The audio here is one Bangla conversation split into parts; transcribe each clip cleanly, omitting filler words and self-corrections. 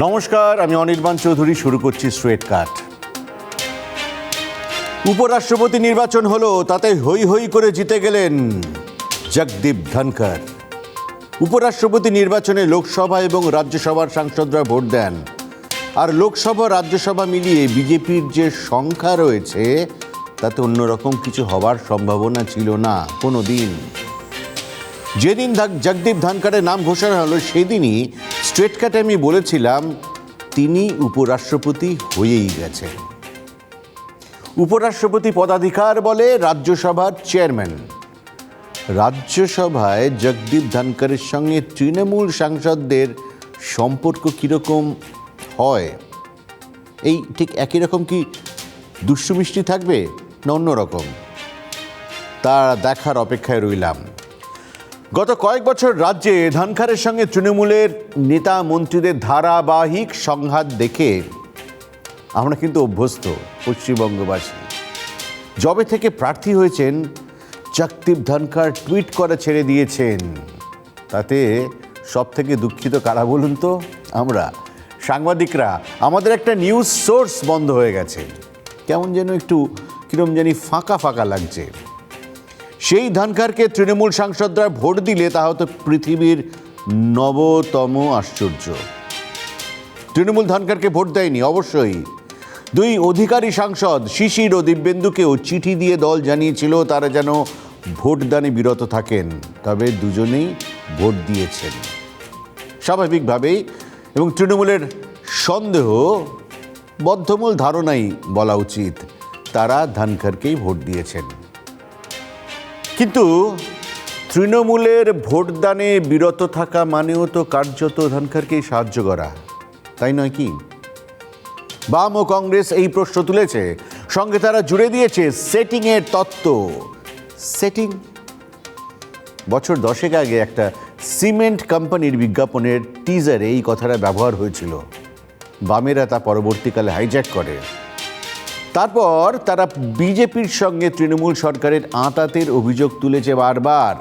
নমস্কার, আমি অনির্বাণ চৌধুরী। শুরু করছি স্ট্রেট কাট। উপরাষ্ট্রপতি নির্বাচন হলো, তাতে হৈ হৈ করে জিতে গেলেন জগদীপ ধনখড়। উপরাষ্ট্রপতি নির্বাচনে লোকসভা এবং রাজ্যসভার সাংসদরা ভোট দেন, আর লোকসভা রাজ্যসভা মিলিয়ে বিজেপির যে সংখ্যা রয়েছে তাতে অন্যরকম কিছু হবার সম্ভাবনা ছিল না কোনো দিন। যেদিন জগদীপ ধনখড়ের নাম ঘোষণা হলো সেদিনই স্ট্রেট কাটে আমি বলেছিলাম তিনি উপরাষ্ট্রপতি হয়েই গেছেন। উপরাষ্ট্রপতি পদাধিকার বলে রাজ্যসভার চেয়ারম্যান। রাজ্যসভায় জগদীপ ধনখড়ের সঙ্গে তৃণমূল সাংসদদের সম্পর্ক কীরকম হয়, এই ঠিক একই রকম কি দুষ্টু মিষ্টি থাকবে না অন্যরকম, তা দেখার অপেক্ষায় রইলাম। গত কয়েক বছর রাজ্যে ধনখড়ের সঙ্গে তৃণমূলের নেতা মন্ত্রীদের ধারাবাহিক সংঘাত দেখে আমরা কিন্তু অভ্যস্ত পশ্চিমবঙ্গবাসী। যবে থেকে প্রার্থী হয়েছেন জগদীপ ধনখড় টুইট করে ছেড়ে দিয়েছেন। তাতে সব থেকে দুঃখিত কারা বলুন তো? আমরা সাংবাদিকরা। আমাদের একটা নিউজ সোর্স বন্ধ হয়ে গেছে, কেমন যেন একটু কিরম জানি ফাঁকা ফাঁকা লাগছে। সেই ধনখড়কে তৃণমূল সাংসদরা ভোট দিলে তা হতো পৃথিবীর নবতম আশ্চর্য। তৃণমূল ধনখড়কে ভোট দেয়নি অবশ্যই। দুই অধিকারী সাংসদ শিশির ও দিব্যেন্দুকেও চিঠি দিয়ে দল জানিয়েছিল তারা যেন ভোটদানে বিরত থাকেন, তবে দুজনেই ভোট দিয়েছেন স্বাভাবিকভাবেই। এবং তৃণমূলের সন্দেহ, বদ্ধমূল ধারণাই বলা উচিত, তারা ধনখড়কেই ভোট দিয়েছেন। কিন্তু তৃণমূলের ভোটদানে বিরত থাকা মানেও তো কার্যত ধনখড়কেই সাহায্য করা, তাই নয় কি? বাম ও কংগ্রেস এই প্রশ্ন তুলেছে, সঙ্গে তারা জুড়ে দিয়েছে সেটিংয়ের তত্ত্ব। সেটিং বছর 10 আগে একটা সিমেন্ট কোম্পানির বিজ্ঞাপনের টিজারে এই কথাটা ব্যবহার হয়েছিল। বামেরা তা পরবর্তীকালে হাইজ্যাক করে। তারপর তারা বিজেপির সঙ্গে তৃণমূল সরকারের আঁতাতের অভিযোগ তুলেছে বারবার,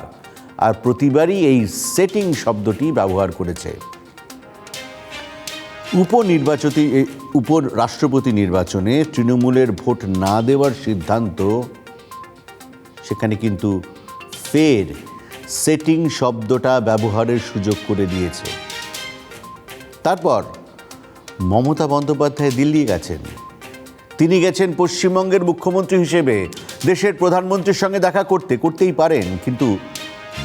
আর প্রতিবারই এই সেটিং শব্দটি ব্যবহার করেছে। উপরাষ্ট্রপতি নির্বাচনে তৃণমূলের ভোট না দেওয়ার সিদ্ধান্ত, সেখানে কিন্তু ফের সেটিং শব্দটা ব্যবহারের সুযোগ করে দিয়েছে। তারপর মমতা বন্দ্যোপাধ্যায় দিল্লি গেছেন। তিনি গেছেন পশ্চিমবঙ্গের মুখ্যমন্ত্রী হিসেবে, দেশের প্রধানমন্ত্রীর সঙ্গে দেখা করতেই পারেন, কিন্তু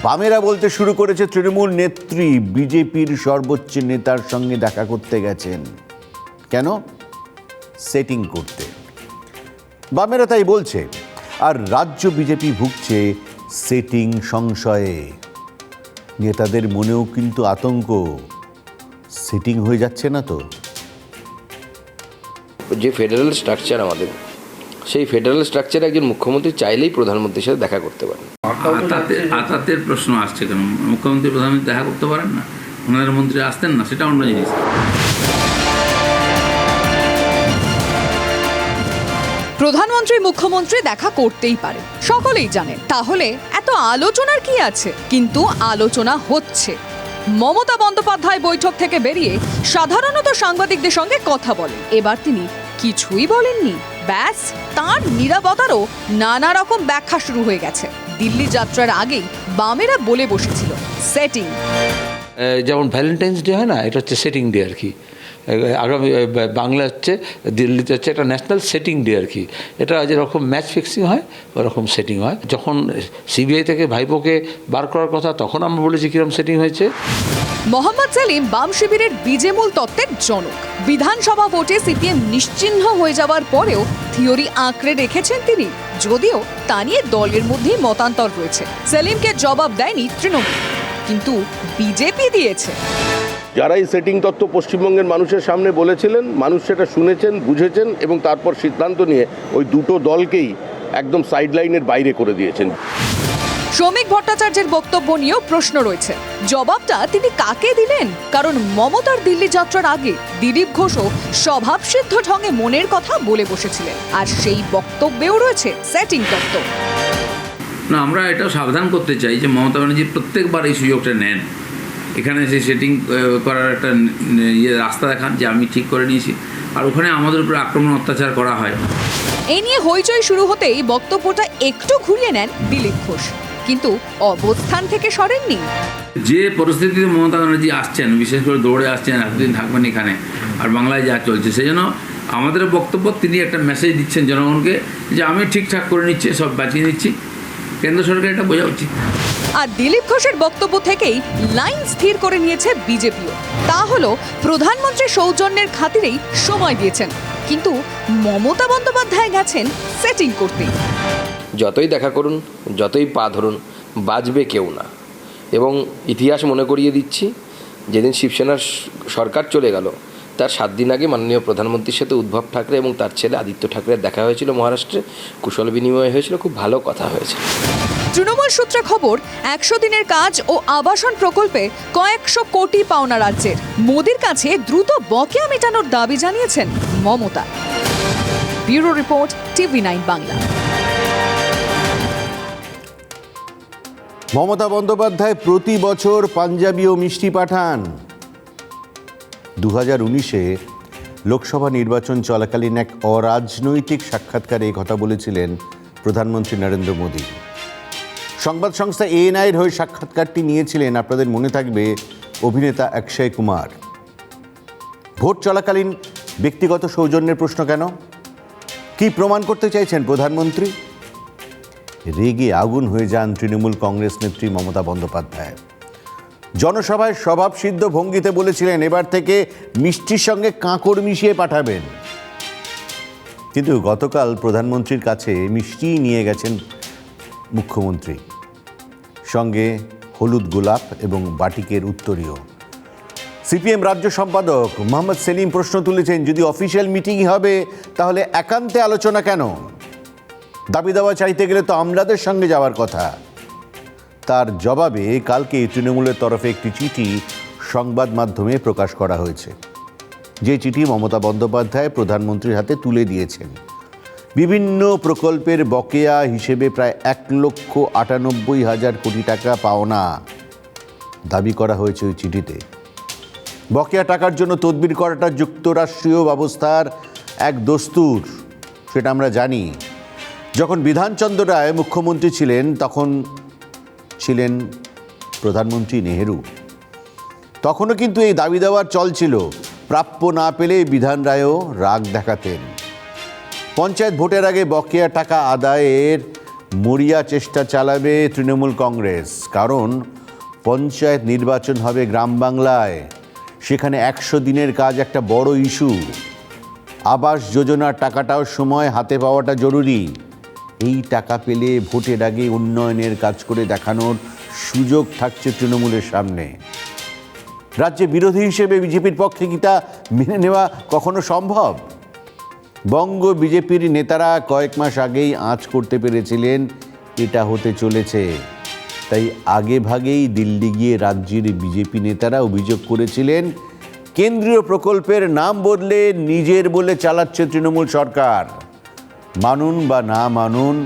বামেরা বলতে শুরু করেছে তৃণমূল নেত্রী বিজেপির সর্বোচ্চ নেতার সঙ্গে দেখা করতে গেছেন। কেন? সেটিং করতে। বামেরা তাই বলছে, আর রাজ্য বিজেপি ভুগছে সেটিং সংশয়ে। নেতাদের মনেও কিন্তু আতঙ্ক, সেটিং হয়ে যাচ্ছে না তো? যে ফেডারেল স্ট্রাকচার আমাদের, সেই ফেডারেল স্ট্রাকচারে একজন মুখ্যমন্ত্রী চাইলেই প্রধানমন্ত্রীর সাথে দেখা করতে পারেন। আতাতের প্রশ্ন আসছে কেন? মুখ্যমন্ত্রী প্রধানমন্ত্রী দেখা করতে পারেন না? ওনাদের মন্ত্রী আসতেন না? সেটা অন্য জিনিস। প্রধানমন্ত্রী মুখ্যমন্ত্রী দেখা করতেই পারে, সকলেই জানেন। তাহলে এত আলোচনার কি আছে? কিন্তু আলোচনা হচ্ছে। মমতা বন্দ্যোপাধ্যায় বৈঠক থেকে বেরিয়ে সাধারণত সাংবাদিকদের সঙ্গে কথা বলেন। এবার তিনি কিছুই বলেননি, ব্যাস তাঁর নীরবতারও নানা রকম ব্যাখ্যা শুরু হয়ে গেছে। দিল্লি যাত্রার আগেই বামেরা বলে বসেছিল সেটিং। যেমন ভ্যালেন্টাইন্স ডে হয় না, এটা হচ্ছে সেটিং ডে আর কি। আগামী বাংলা হচ্ছে, দিল্লিতে হচ্ছে একটা ন্যাশনাল সেটিং ডে আর কি। এটা যেরকম ম্যাচ ফিক্সিং হয় ওরকম সেটিং হয়। যখন সিবিআই থেকে ভাইপোকে বার করার কথা, তখন আমরা বলেছি কিরকম সেটিং হয়েছে। মোহাম্মদ সেলিম বাম শিবিরের বীজেমূল তত্ত্বের জনক। বিধানসভা ভোটে সিপিএম নিশ্চিহ্ন হয়ে যাওয়ার পরেও থিওরি আঁকড়ে রেখেছেন তিনি, যদিও তা নিয়ে দলের মধ্যেই মতান্তর রয়েছে। সেলিমকে জবাব দেয়নি তৃণমূল, কিন্তু বিজেপি দিয়েছে। যারা এই সেটিং তত্ত্ব পশ্চিমবঙ্গের মানুষের সামনে বলেছিলেন, মানুষ সেটা শুনেছেন, বুঝেছেন এবং তারপর সিদ্ধান্ত নিয়ে ওই দুটো দলকেই একদম সাইডলাইনের বাইরে করে দিয়েছেন। শ্রমিক ভট্টাচার্যের বক্তব্য নিয়েও প্রশ্ন রয়েছে, জবাবটা তিনি কাকে দিলেন? কারণ মমতার দিল্লি যাত্রার আগে দিলীপ ঘোষও স্বভাবসিদ্ধ ঢঙে মনের কথা বলে বসেছিলেন, আর সেই বক্তব্যেও রয়েছে সেটিং তত্ত্ব। না, আমরা এটাও সাবধান করতে চাই যে মমতা ব্যানার্জি প্রত্যেকবার এই সুযোগটা নেন। এখানে সেই সেটিং করার একটা রাস্তা দেখান যে আমি ঠিক করে নিয়েছি, আর ওখানে আমাদের উপর আক্রমণ অত্যাচার করা হয়। এই নিয়ে হইচই শুরু হতেই বক্তব্যটা একটু ঘুরিয়ে নেন দিলীপ ঘোষ, কিন্তু অবস্থান থেকে সরেননি। যে পরিস্থিতিতে মমতা ব্যানার্জি আসছেন, বিশেষ করে দৌড়ে আসছেন, এতদিন থাকবেন এখানে, আর বাংলায় যা চলছে, সেই জন্য আমাদের বক্তব্য তিনি একটা মেসেজ দিচ্ছেন জনগণকে যে আমি ঠিকঠাক করে নিচ্ছি, সব বাঁচিয়ে নিচ্ছি। কেন্দ্র সরকার এটা বোঝা উচিত। আর দিলীপ ঘোষের বক্তব্য থেকেই লাইন স্থির করে নিয়েছে বিজেপিও। তা হলো প্রধানমন্ত্রী সৌজন্যের খাতিরেই সময় দিয়েছেন, কিন্তু মমতা বন্দ্যোপাধ্যায় গেছেন সেটিং করতে। যতই দেখা করুন, যতই পা ধরুন, বাঁচবে কেউ না। এবং ইতিহাস মনে করিয়ে দিচ্ছি, যেদিন শিবসেনার সরকার চলে গেল তার 7 দিন আগে মাননীয় প্রধানমন্ত্রীর সাথে উদ্ধব ঠাকরে এবং তার ছেলে আদিত্য ঠাকরের দেখা হয়েছিল মহারাষ্ট্রে, কুশল বিনিময় হয়েছিল, খুব ভালো কথা হয়েছে। তৃণমূল সূত্রে খবর, 100 দিনের কাজ ও আবাসন প্রকল্পে কয়েকশো কোটি পাওনা রাজ্যের। মোদির কাছে দ্রুত বকেয়া মেটানোর দাবি জানিয়েছেন Mamata. Bureau report, TV9 Bangla. Mamata Bandyopadhyay প্রতি বছর পাঞ্জাবি ও মিষ্টি পাঠান। 2019-এ লোকসভা নির্বাচন চলাকালীন এক অরাজনৈতিক সাক্ষাৎকারে এই কথা বলেছিলেন প্রধানমন্ত্রী নরেন্দ্র মোদী। সংবাদ সংস্থা ANI-এর হয়ে সাক্ষাৎকারটি নিয়েছিলেন, আপনাদের মনে থাকবে, অভিনেতা অক্ষয় কুমার। ভোট চলাকালীন ব্যক্তিগত সৌজন্যের প্রশ্ন কেন? কি প্রমাণ করতে চাইছেন প্রধানমন্ত্রী? রেগে আগুন হয়ে যান তৃণমূল কংগ্রেস নেত্রী মমতা বন্দ্যোপাধ্যায়। জনসভায় স্বভাবসিদ্ধ ভঙ্গিতে বলেছিলেন এবার থেকে মিষ্টির সঙ্গে কাঁকড় মিশিয়ে পাঠাবেন। কিন্তু গতকাল প্রধানমন্ত্রীর কাছে মিষ্টি নিয়ে গেছেন মুখ্যমন্ত্রী, সঙ্গে হলুদ গোলাপ এবং বাটিকের উত্তরীয়। CPM রাজ্য সম্পাদক মোহাম্মদ সেলিম প্রশ্ন তুলেছেন, যদি অফিসিয়াল মিটিংই হবে তাহলে একান্তে আলোচনা কেন? দাবি দাওয়া চাইতে গেলে তো আমলাদের সঙ্গে যাওয়ার কথা। তার জবাবে কালকে তৃণমূলের তরফে একটি চিঠি সংবাদ মাধ্যমে প্রকাশ করা হয়েছে, যে চিঠি মমতা বন্দ্যোপাধ্যায় প্রধানমন্ত্রীর হাতে তুলে দিয়েছেন। বিভিন্ন প্রকল্পের বকেয়া হিসেবে প্রায় 1,98,000 কোটি টাকা পাওনা দাবি করা হয়েছে ওই চিঠিতে। বকেয়া টাকার জন্য তদবির করাটা যুক্তরাষ্ট্রীয় ব্যবস্থার এক দস্তুর, সেটা আমরা জানি। যখন বিধানচন্দ্র রায় মুখ্যমন্ত্রী ছিলেন তখন ছিলেন প্রধানমন্ত্রী নেহেরু। তখনও কিন্তু এই দাবি দেওয়ার চল ছিল, প্রাপ্য না পেলে বিধান রায়ও রাগ দেখাতেন। পঞ্চায়েত ভোটের আগে বকেয়া টাকা আদায়ের মরিয়া চেষ্টা চালাবে তৃণমূল কংগ্রেস, কারণ পঞ্চায়েত নির্বাচন হবে গ্রাম বাংলায়। সেখানে 100 দিনের কাজ একটা বড় ইস্যু। আবাস যোজনার টাকাটাও সময় হাতে পাওয়াটা জরুরি। এই টাকা পেলে ভোটের আগে উন্নয়নের কাজ করে দেখানোর সুযোগ থাকছে তৃণমূলের সামনে। রাজ্যে বিরোধী হিসেবে বিজেপির পক্ষে কি তা মেনে নেওয়া কখনো সম্ভব? বঙ্গ বিজেপির নেতারা কয়েক মাস আগেই আঁচ করতে পেরেছিলেন এটা হতে চলেছে। তাই আগে ভাগেই দিল্লি গিয়ে রাজ্যের বিজেপি নেতারা অভিযোগ করেছিলেন, কেন্দ্রীয় প্রকল্পের নাম বদলে নিজের বলে চালাচ্ছে তৃণমূল সরকার। মানুন বা না মানুন,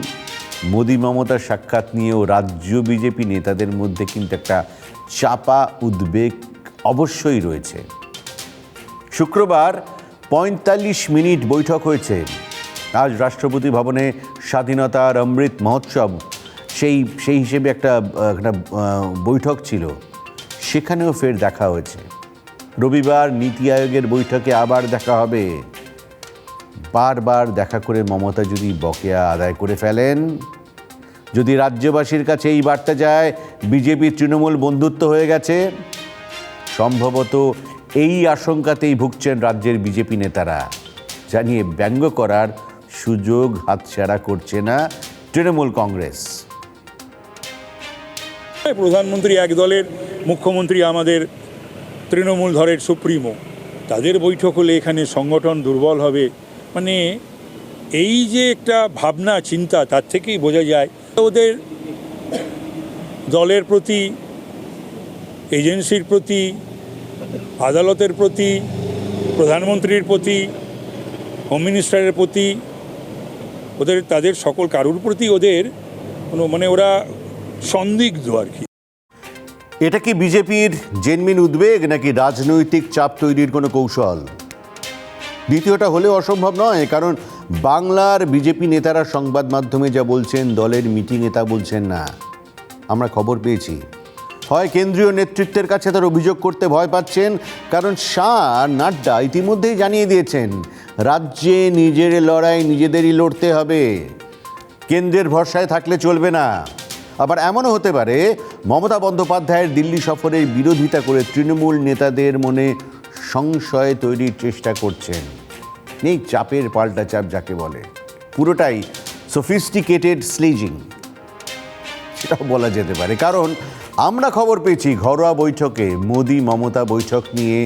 মোদি মমতার সাক্ষাৎ নিয়েও রাজ্য বিজেপি নেতাদের মধ্যে কিন্তু একটা চাপা উদ্বেগ অবশ্যই রয়েছে। শুক্রবার 45 মিনিট বৈঠক হয়েছে। আজ রাষ্ট্রপতি ভবনে স্বাধীনতার অমৃত মহোৎসব, সেই হিসেবে একটা বৈঠক ছিল, সেখানেও ফের দেখা হয়েছে। রবিবার নীতি আয়োগের বৈঠকে আবার দেখা হবে। বারবার দেখা করে মমতা যদি বকেয়া আদায় করে ফেলেন, যদি রাজ্যবাসীর কাছে এই বার্তা যায় বিজেপি তৃণমূল বন্ধুত্ব হয়ে গেছে, সম্ভবত এই আশঙ্কাতেই ভুগছেন রাজ্যের বিজেপি নেতারা। জানিয়ে ব্যঙ্গ করার সুযোগ হাতছাড়া করছে না তৃণমূল কংগ্রেস। প্রধানমন্ত্রী এক দলের, মুখ্যমন্ত্রী আমাদের তৃণমূল ধরের সুপ্রিমো, তাদের বৈঠক হলে এখানে সংগঠন দুর্বল হবে, মানে এই যে একটা ভাবনা চিন্তা, তার থেকেই বোঝা যায় ওদের দলের প্রতি, এজেন্সির প্রতি, আদালতের প্রতি, প্রধানমন্ত্রীর প্রতি, হোম মিনিস্টারের প্রতি, তাদের সকল কারুর প্রতি ওদের কোনো ওরা সন্দিগ্ধ আর কি। এটা কি বিজেপির জেনমিন উদ্বেগ নাকি রাজনৈতিক চাপ তৈরির কোনো কৌশল? দ্বিতীয়টা হলেও অসম্ভব নয়, কারণ বাংলার বিজেপি নেতারা সংবাদ মাধ্যমে যা বলছেন দলের মিটিংয়ে তা বলছেন না। আমরা খবর পেয়েছি, হয় কেন্দ্রীয় নেতৃত্বের কাছে তার অভিযোগ করতে ভয় পাচ্ছেন, কারণ শাহ নাড্ডা ইতিমধ্যেই জানিয়ে দিয়েছেন রাজ্যে নিজের লড়াই নিজেদেরই লড়তে হবে, কেন্দ্রের ভরসায় থাকলে চলবে না। আবার এমনও হতে পারে মমতা বন্দ্যোপাধ্যায়ের দিল্লি সফরের বিরোধিতা করে তৃণমূল নেতাদের মনে সংশয় তৈরির চেষ্টা করছেন। এই চাপের পাল্টা চাপ যাকে বলে, পুরোটাই সফিস্টিকেটেড স্লেজিং, সেটাও বলা যেতে পারে। কারণ আমরা খবর পেয়েছি ঘরোয়া বৈঠকে মোদি মমতা বৈঠক নিয়ে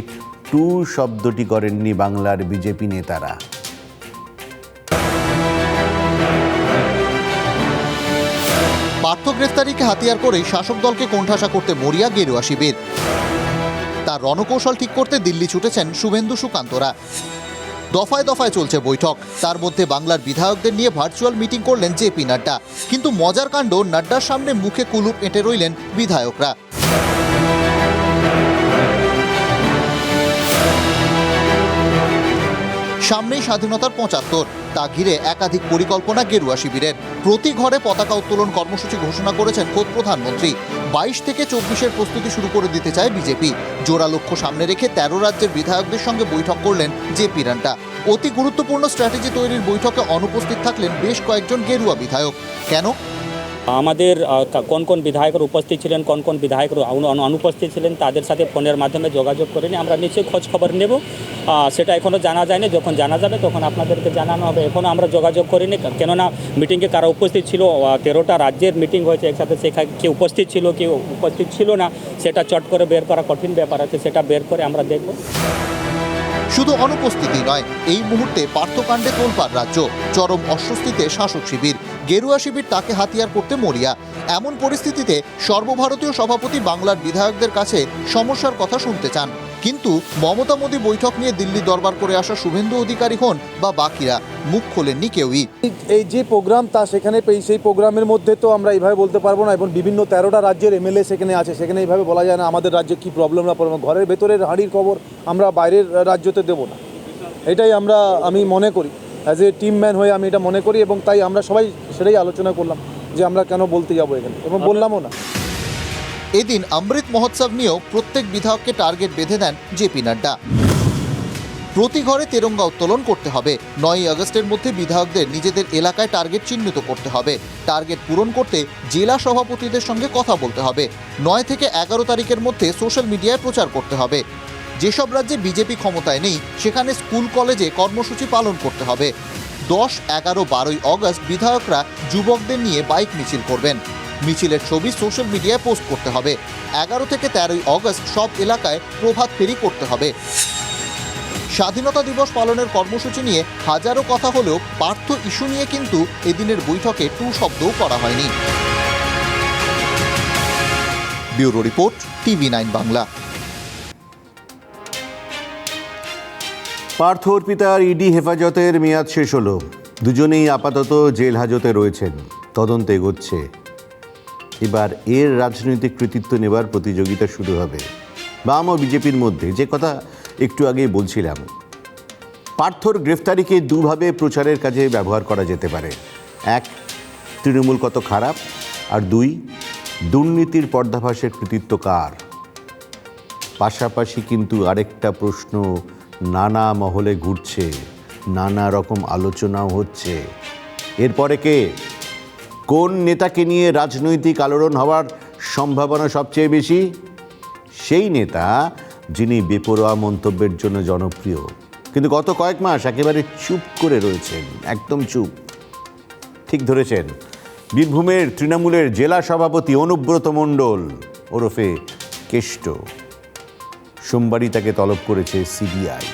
টু শব্দটি করেননি বাংলার বিজেপি নেতারা। পার্থ গ্রেফতারিকে হাতিয়ার করে শাসক দলকে কোণঠাসা করতে মরিয়া গেরুয়া শিবির। তার রণকৌশল ঠিক করতে দিল্লি ছুটেছেন শুভেন্দু সুকান্তরা। দফায় দফায় চলছে বৈঠক, তার মধ্যে বাংলার বিধায়কদের নিয়ে ভার্চুয়াল মিটিং করলেন জেপি নাড্ডা। কিন্তু মজার কাণ্ড, নাড্ডার সামনে মুখে কুলুপ এঁটে রইলেন বিধায়করা। সামনেই স্বাধীনতার ৭৫, তা ঘিরে একাধিক পরিকল্পনা গেরুয়া শিবিরের। প্রতি ঘরে পতাকা উত্তোলন কর্মসূচি ঘোষণা করেছেন খোদ প্রধানমন্ত্রী। ২২ থেকে ২৪-এর প্রস্তুতি শুরু করে দিতে চায় বিজেপি। জোড়া লক্ষ্য সামনে রেখে ১৩ রাজ্যের বিধায়কদের সঙ্গে বৈঠক করলেন জেপি নাড্ডা। অতি গুরুত্বপূর্ণ স্ট্র্যাটেজি তৈরির বৈঠকে অনুপস্থিত থাকলেন বেশ কয়েকজন গেরুয়া বিধায়ক। কেন? আমাদের কোন কোন বিধায়করা উপস্থিত ছিলেন, কোন কোন বিধায়করা অনুপস্থিত ছিলেন, তাদের সাথে ফোনের মাধ্যমে যোগাযোগ করে নিয়ে আমরা নিশ্চয়ই খোঁজ খবর নেব। সেটা এখনও জানা যায়নি, যখন জানা যাবে তখন আপনাদেরকে জানানো হবে। এখনও আমরা যোগাযোগ করিনি, কেননা মিটিংয়ে কারা উপস্থিত ছিল, 13টা রাজ্যের মিটিং হয়েছে একসাথে, সেখানে কেউ উপস্থিত ছিল কেউ উপস্থিত ছিল না, সেটা চট করে বের করা কঠিন ব্যাপার আছে, সেটা বের করে আমরা দেখব। শুধু অনুপস্থিতি নয়, এই মুহূর্তে পার্থকাণ্ডে তোলপাড় রাজ্য। চরম অস্বস্তিতে শাসক শিবির, গেরুয়া শিবির তাকে হাতিয়ার করতে মরিয়া। এমন পরিস্থিতিতে সর্বভারতীয় সভাপতি বাংলার বিধায়কদের কাছে সমস্যার কথা শুনতে চান। কিন্তু মমতা মোদী বৈঠক নিয়ে দিল্লি দরবার করে আসা শুভেন্দু অধিকারী হন বা বাকিরা, মুখ খোলেননি কেউই। এই যে প্রোগ্রাম তা সেখানে সেই প্রোগ্রামের মধ্যে তো আমরা এইভাবে বলতে পারবো না, এবং বিভিন্ন 13টা রাজ্যের এমএলএ সেখানে আছে, সেখানে এইভাবে বলা যায় না আমাদের রাজ্যে কী প্রবলেম না প্রবলেম। ঘরের ভেতরের হাঁড়ির খবর আমরা বাইরের রাজ্যতে দেবো না, এটাই আমি মনে করি। অ্যাজ এ টিম ম্যান হয়ে আমি এটা মনে করি, এবং তাই আমরা সবাই সেটাই আলোচনা করলাম যে আমরা কেন বলতে যাবো এখানে, এবং বললামও না। এদিন অমৃত মহোৎসব নিয়েও প্রত্যেক বিধায়ককে টার্গেট বেঁধে দেন জেপি নাড্ডা। প্রতি ঘরে তেরঙ্গা উত্তোলন করতে হবে। 9ই আগস্টের মধ্যে বিধায়কদের নিজেদের এলাকায় টার্গেট চিহ্নিত করতে হবে। টার্গেট পূরণ করতে জেলা সভাপতিদের সঙ্গে কথা বলতে হবে। 9 থেকে 11 তারিখের মধ্যে সোশ্যাল মিডিয়ায় প্রচার করতে হবে। যেসব রাজ্যে বিজেপি ক্ষমতায় নেই সেখানে স্কুল কলেজে কর্মসূচি পালন করতে হবে। 10, 11, 12ই আগস্ট বিধায়করা যুবকদের নিয়ে বাইক মিছিল করবেন। মিছিলের ছবি সোশ্যাল মিডিয়ায় পোস্ট করতে হবে। 11 থেকে 13ই আগস্ট সব এলাকায় প্রভাত ফেরি করতে হবে। স্বাধীনতা দিবস পালনের কর্মসূচি নিয়ে হাজারো কথা হলেও পার্থ ইস্যু নিয়ে কিন্তু এদিনের বৈঠকে টু শব্দও করা হয়নি। Bureau report, TV9 Bangla. Partha অর্পিতার ইডি হেফাজতের মেয়াদ শেষ হলো। দুজনেই আপাতত জেল হাজতে রয়েছেন, তদন্ত এগোচ্ছে। এবার এর রাজনৈতিক কৃতিত্ব নেবার প্রতিযোগিতা শুরু হবে বাম ও বিজেপির মধ্যে। যে কথা একটু আগেই বলছিলাম, পার্থর গ্রেফতারিকে দুভাবে প্রচারের কাজে ব্যবহার করা যেতে পারে। 1, তৃণমূল কত খারাপ, আর 2, দুর্নীতির পর্দাফাশের কৃতিত্ব কার। পাশাপাশি কিন্তু আরেকটা প্রশ্ন নানা মহলে ঘুরছে, নানা রকম আলোচনাও হচ্ছে। এরপরে কে, কোন নেতাকে নিয়ে রাজনৈতিক আলোড়ন হওয়ার সম্ভাবনা সবচেয়ে বেশি? সেই নেতা যিনি বেপরোয়া মন্তব্যের জন্য জনপ্রিয়, কিন্তু গত কয়েক মাস একেবারে চুপ করে রয়েছেন, একদম চুপ। ঠিক ধরেছেন, বীরভূমের তৃণমূলের জেলা সভাপতি অনুব্রত মণ্ডল ওরফে কেষ্ট। সোমবারই তাকে তলব করেছে সিবিআই।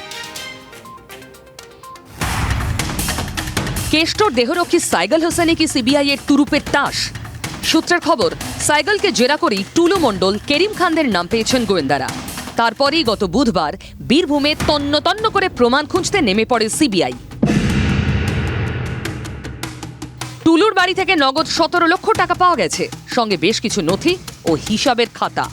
কেষ্টর দেহরক্ষী সাইগল হোসেনে কি সিবিআই এর তুরুপের তাস? সূত্রের খবর, সাইগলকে জেরা করেই টুলু মণ্ডল, কেরিম খানদের নাম পেয়েছেন গোয়েন্দারা। তারপরেই গত বুধবার বীরভূমে তন্ন তন্ন করে প্রমাণ খুঁজতে নেমে পড়ে সিবিআই। টুলুর বাড়ি থেকে নগদ 17 লক্ষ টাকা পাওয়া গেছে, সঙ্গে বেশ কিছু নথি ও হিসাবের খাতা।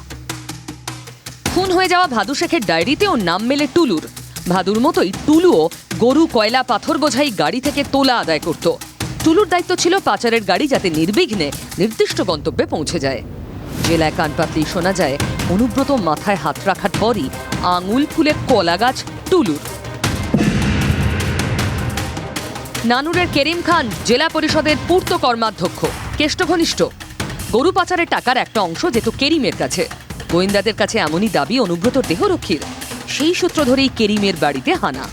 খুন হয়ে যাওয়া ভাদু শেখের ডায়েরিতেও নাম মেলে টুলুর। ভাদুর মতোই টুলুও গরু, কয়লা, পাথর বোঝাই গাড়ি থেকে তোলা আদায় করত। টুলুর দায়িত্ব ছিল পাচারের গাড়ি যাতে নির্বিঘ্নে নির্দিষ্ট গন্তব্যে পৌঁছে যায়। জেলায় কান পাতলেই শোনা যায় অনুব্রত মাথায় হাত রাখার পরই আঙুল ফুলে কলা গাছ টুলুর। নানুরের কেরিম খান জেলা পরিষদের পূর্ত কর্মাধ্যক্ষ, কেষ্ট ঘনিষ্ঠ। গরু পাচারের টাকার একটা অংশ যেত কেরিমের কাছে। গোয়েন্দাদের কাছে এমনই দাবি অনুব্রত দেহরক্ষীর। সেই সূত্র ধরেই কেরিমের বাড়িতে হানা,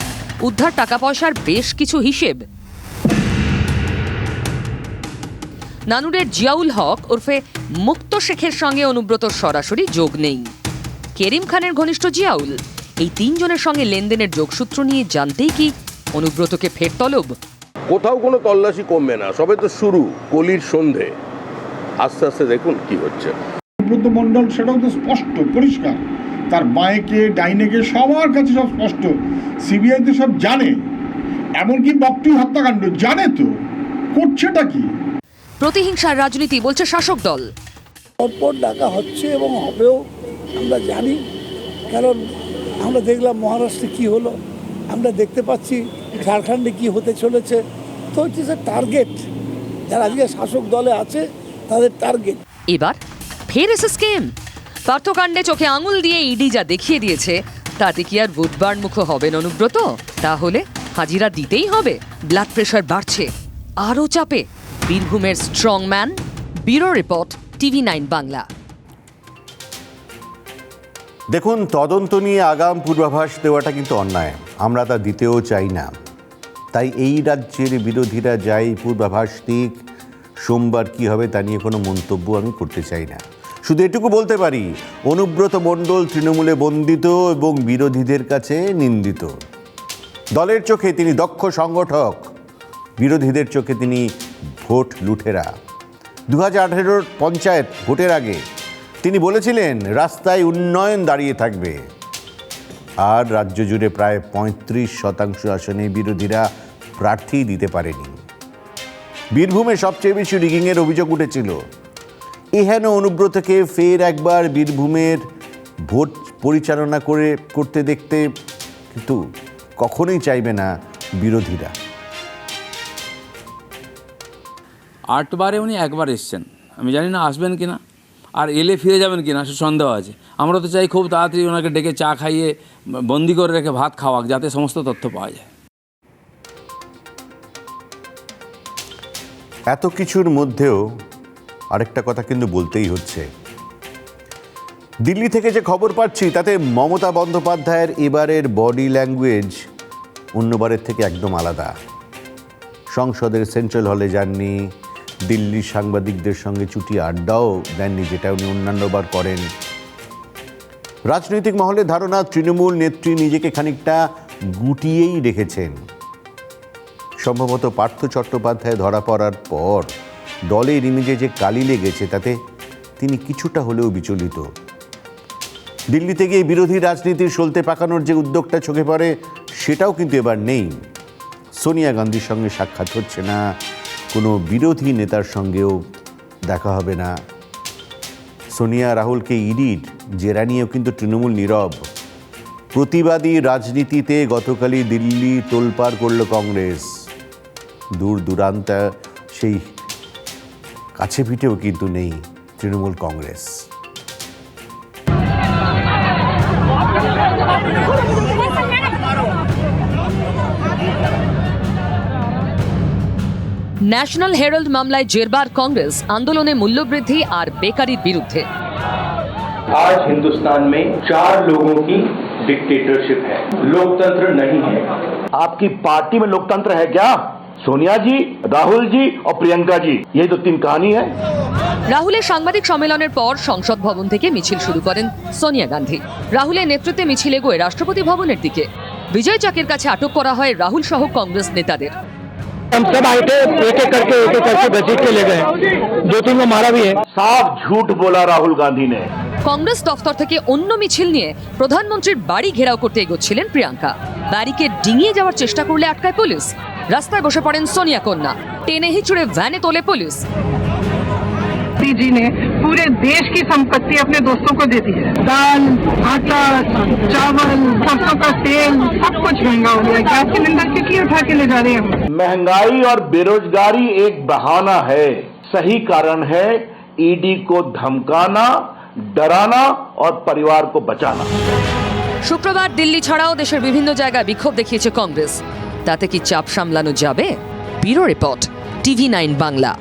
উদ্ধার টাকা পয়সার বেশ কিছু হিসেব। নানুরের জিয়াউল হক ওরফে মুক্ত শেখের সঙ্গে অনুব্রতর সরাসরি যোগ নেই। কেরিম খানের ঘনিষ্ঠ জিয়াউল, এই তিনজনের সঙ্গে লেনদেনের যোগসূত্র নিয়ে জানতেই কি অনুব্রতকে ফের তলব? কোথাও কোনো তল্লাশি কমবে না, সবে তো শুরু, কলির সন্ধে। আস্তে আস্তে দেখুন কি হচ্ছে। অনুব্রত মণ্ডল সেটাও তো স্পষ্ট পরিষ্কার, তার বাঁকে ডাইনেকে সবার কাছে সব স্পষ্ট। সিবিআই তো সব জানে, এমনকি বকটি হত্যাকাণ্ড জানে, তো করছেটা কি? প্রতিহিংসার রাজনীতি বলছে শাসক দল। পরপর ডাকা হচ্ছে এবং হবেও, আমরা জানি। কারণ আমরা দেখলাম মহারাষ্ট্রে কি হলো, আমরা দেখতে পাচ্ছি ঝাড়খণ্ডে কি হতে চলেছে। তো হচ্ছে টার্গেট, যারা আজকে শাসক দলে আছে তাদের টার্গেট। এবার ফের এসে স্কেম। পার্থকাণ্ডে চোখে আঙুল দিয়ে ইডি যা দেখিয়ে দিয়েছে তাতে কি আর বুধবার মুখ হবেন অনুব্রত? তাহলে হাজিরা দিতেই হবে। ব্লাড প্রেশার বাড়ছে, আরও চাপে বীরভূমের strong man. Bureau report, TV9 Bangla. দেখুন, তদন্ত নিয়ে আগাম পূর্বাভাস দেওয়াটা কিন্তু অন্যায়, আমরা তা দিতেও চাই না। তাই এই রাজ্যের বিরোধীরা যাই পূর্বাভাস দিক, সোমবার কি হবে তা নিয়ে কোনো মন্তব্য আমি করতে চাই না। শুধু এটুকু বলতে পারি, অনুব্রত মণ্ডল তৃণমূলে বন্দিত এবং বিরোধীদের কাছে নিন্দিত। দলের চোখে তিনি দক্ষ সংগঠক, বিরোধীদের চোখে তিনি ভোট লুঠেরা। 2018 পঞ্চায়েত ভোটের আগে তিনি বলেছিলেন রাস্তায় উন্নয়ন দাঁড়িয়ে থাকবে, আর রাজ্য জুড়ে প্রায় 35% আসনে বিরোধীরা প্রার্থী দিতে পারেনি। বীরভূমে সবচেয়ে বেশি রিগিংয়ের অভিযোগ উঠেছিল। এহেন অনুব্রতকে ফের একবার বীরভূমের ভোট পরিচালনা করতে দেখতে কিন্তু কখনোই চাইবে না বিরোধীরা। 8 বারে উনি একবার এসছেন, আমি জানি না আসবেন কিনা, আর এলে ফিরে যাবেন কিনা সে সন্দেহ আছে। আমরা তো চাই খুব তাড়াতাড়ি ওনাকে ডেকে চা খাইয়ে বন্দি করে রেখে ভাত খাওয়াক, যাতে সমস্ত তথ্য পাওয়া যায়। এত কিছুর মধ্যেও আরেকটা কথা কিন্তু বলতেই হচ্ছে। দিল্লি থেকে যে খবর পাচ্ছি তাতে মমতা বন্দ্যোপাধ্যায়ের এবারের বডি ল্যাঙ্গুয়েজ অন্যবারের থেকে একদম আলাদা। সংসদের সেন্ট্রাল হলে যাননি, দিল্লির সাংবাদিকদের সঙ্গে চুটিয়ে আড্ডাও দেননি, যেটা উনি অন্যান্যবার করেন। রাজনৈতিক মহলে ধারণা তৃণমূল নেত্রী নিজেকে খানিকটা গুটিয়েই রেখেছেন। সম্ভবত পার্থ চট্টোপাধ্যায় ধরা পড়ার পর দলের ইমেজে যে কালি লেগেছে তাতে তিনি কিছুটা হলেও বিচলিত। দিল্লিতে গিয়ে বিরোধী রাজনীতির সলতে পাকানোর যে উদ্যোগটা চোখে পড়ে সেটাও কিন্তু এবার নেই। সোনিয়া গান্ধীর সঙ্গে সাক্ষাৎ হচ্ছে না, কোনো বিরোধী নেতার সঙ্গেও দেখা হবে না। সোনিয়া রাহুলকে ইডির জেরা নিয়েও কিন্তু তৃণমূল নীরব। প্রতিবাদী রাজনীতিতে গতকালই দিল্লি তোলপাড় করল কংগ্রেস। দূর দূরান্ত সেই কাছে পিঠেও কিন্তু নেই তৃণমূল কংগ্রেস। ন্যাশনাল হেরাল্ড মামলায় জেরবার কংগ্রেস, আন্দোলনে মূল্যবৃদ্ধি আর বেকারির বিরুদ্ধে। आज हिंदुस्तान में 4 लोगों की डिक्टेटरशिप है, लोकतंत्र नहीं है। आपकी पार्टी में लोकतंत्र है क्या? सोनिया जी, राहुल जी और प्रियंका जी, यही तो 3 कहानी है। রাহুলের সাংবাদিক সম্মেলনের পর সংসদ ভবন থেকে মিছিল শুরু করেন সোনিয়া গান্ধী। রাহুলের নেতৃত্বে মিছিল এগোয় রাষ্ট্রপতি ভবনের দিকে। বিজয় চাকের কাছে আটক করা হয় রাহুল সহ কংগ্রেস নেতাদের। हम सब आए थे, एक एक करके घसीट के ले गए, 2-3 को मारा भी है। साफ झूठ बोला राहुल गांधी ने। কংগ্রেস দফতর থেকে অন্য মিছিল নিয়ে প্রধানমন্ত্রীর বাড়ি ঘেরাও করতে এগোচ্ছিলেন প্রিয়াঙ্কা। ব্যারিকেড ডিঙিয়ে যাওয়ার চেষ্টা করলে আটকায় পুলিশ। রাস্তায় বসে পড়েন সোনিয়া কন্যা, টেনে হিচড়ে ভ্যানে তোলে পুলিশ। मोदी जी ने पूरे देश की संपत्ति अपने दोस्तों को दे दी है। दाल, आटा, चावल, सरसों का तेल, सब कुछ महंगा हो गया। गैस सिलेंडर कितनी उठा के ले जा रहे हैं? महंगाई और बेरोजगारी एक बहाना है, सही कारण है ईडी को धमकाना, डराना और परिवार को बचाना। শুক্রবার দিল্লি ছাড়াও দেশের বিভিন্ন জায়গায় বিক্ষোভ দেখিয়েছে কংগ্রেস। তাতে কি চাপ সামলানো যাবে? Bureau report, TV9 Bangla.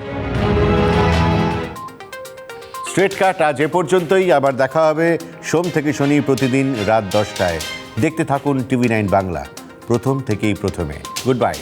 Straight কাট আজ এ পর্যন্তই। আবার দেখা হবে সোম থেকে শনি প্রতিদিন রাত 10টায়। দেখতে থাকুন TV9 বাংলা, প্রথম থেকেই প্রথমে। Good bye.